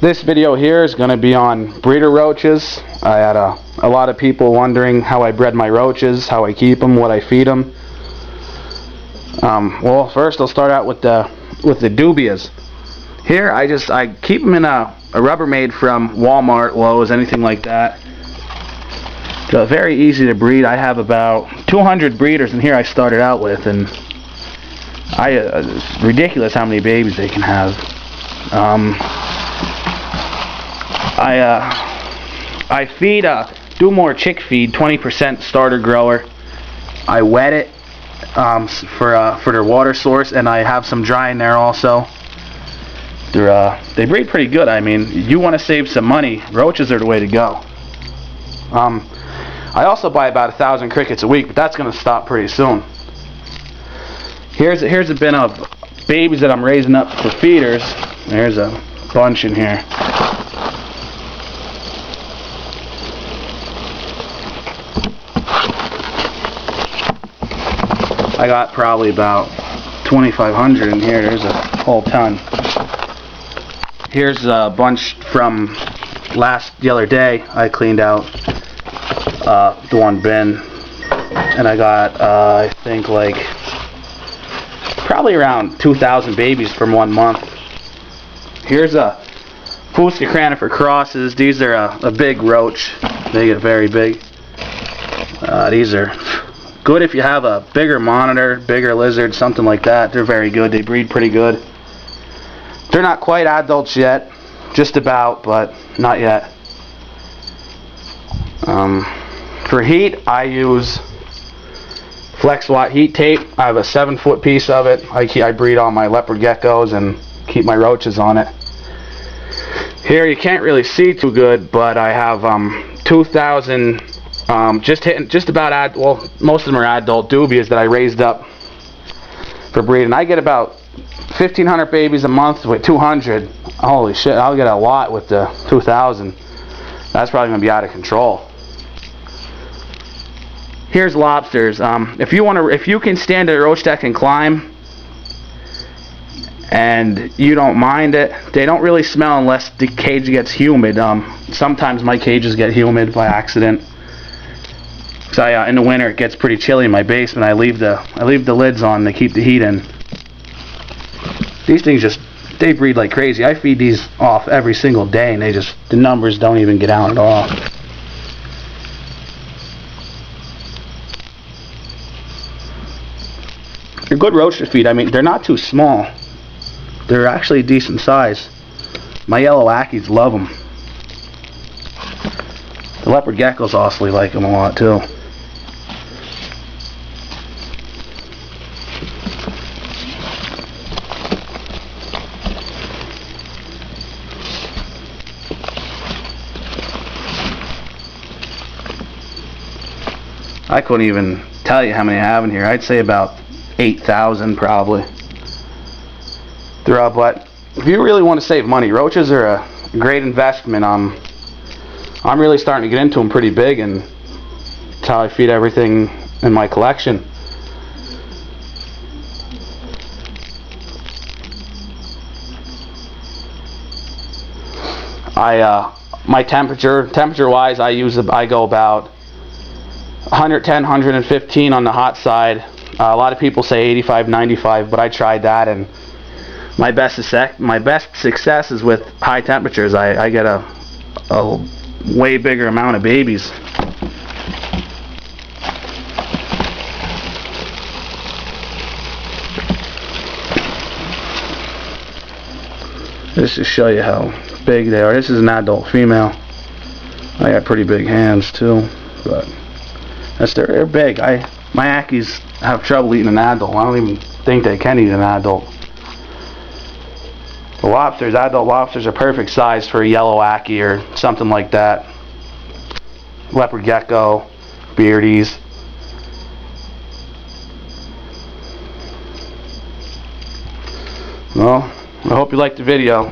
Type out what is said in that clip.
This video here is going to be on breeder roaches. I had a lot of people wondering how I bred my roaches, how I keep them, what I feed them. Well, first I'll start out with the dubias. Here I keep them in a Rubbermaid from Walmart, Lowe's, anything like that. So very easy to breed. I have about 200 breeders in here I started out with, and it's ridiculous how many babies they can have. I feed do more chick feed, 20% starter grower. I wet it for their water source, and I have some dry in there also. They breed pretty good. I mean, you want to save some money, roaches are the way to go. I also buy about 1,000 crickets a week, but that's going to stop pretty soon. Here's a bin of babies that I'm raising up for feeders. There's a bunch in here. I got probably about 2,500 in here. There's a whole ton. Here's a bunch from the other day. I cleaned out the one bin, and I got I think like probably around 2,000 babies from 1 month. Here's a Fusca cranifer crosses. These are a big roach. They get very big. These are good if you have a bigger monitor, bigger lizard, something like that. They're very good. They breed pretty good. They're not quite adults yet, just about, but not yet. For heat, I use Flex Watt heat tape. I have a 7-foot piece of it. I breed all my leopard geckos and keep my roaches on it. Here you can't really see too good, but I have 2,000 just about most of them are adult dubias that I raised up for breeding. I get about 1,500 babies a month with 200. Holy shit, I'll get a lot with the 2,000. That's probably going to be out of control. Here's lobsters. If you can stand a roach that can climb and you don't mind it, they don't really smell unless the cage gets humid. Sometimes my cages get humid by accident. So in the winter it gets pretty chilly in my basement. I leave the lids on to keep the heat in. These things they breed like crazy. I feed these off every single day, and the numbers don't even get out at all. They're good roach to feed. I mean, they're not too small. They're actually decent size. My yellow ackies love them. The leopard geckos also like them a lot too. I couldn't even tell you how many I have in here. I'd say about 8,000 probably. But if you really want to save money, roaches are a great investment. I'm really starting to get into them pretty big, and that's how I feed everything in my collection. My temperature wise, I go about 110, 115 on the hot side. A lot of people say 85, 95, but I tried that, and my best success is with high temperatures. I get a way bigger amount of babies. Just to show you how big they are. This is an adult female. I got pretty big hands too, but they're big. My ackies have trouble eating an adult. I don't even think they can eat an adult. The adult lobsters are perfect size for a yellow ackie or something like that. Leopard gecko, beardies. Well, I hope you liked the video.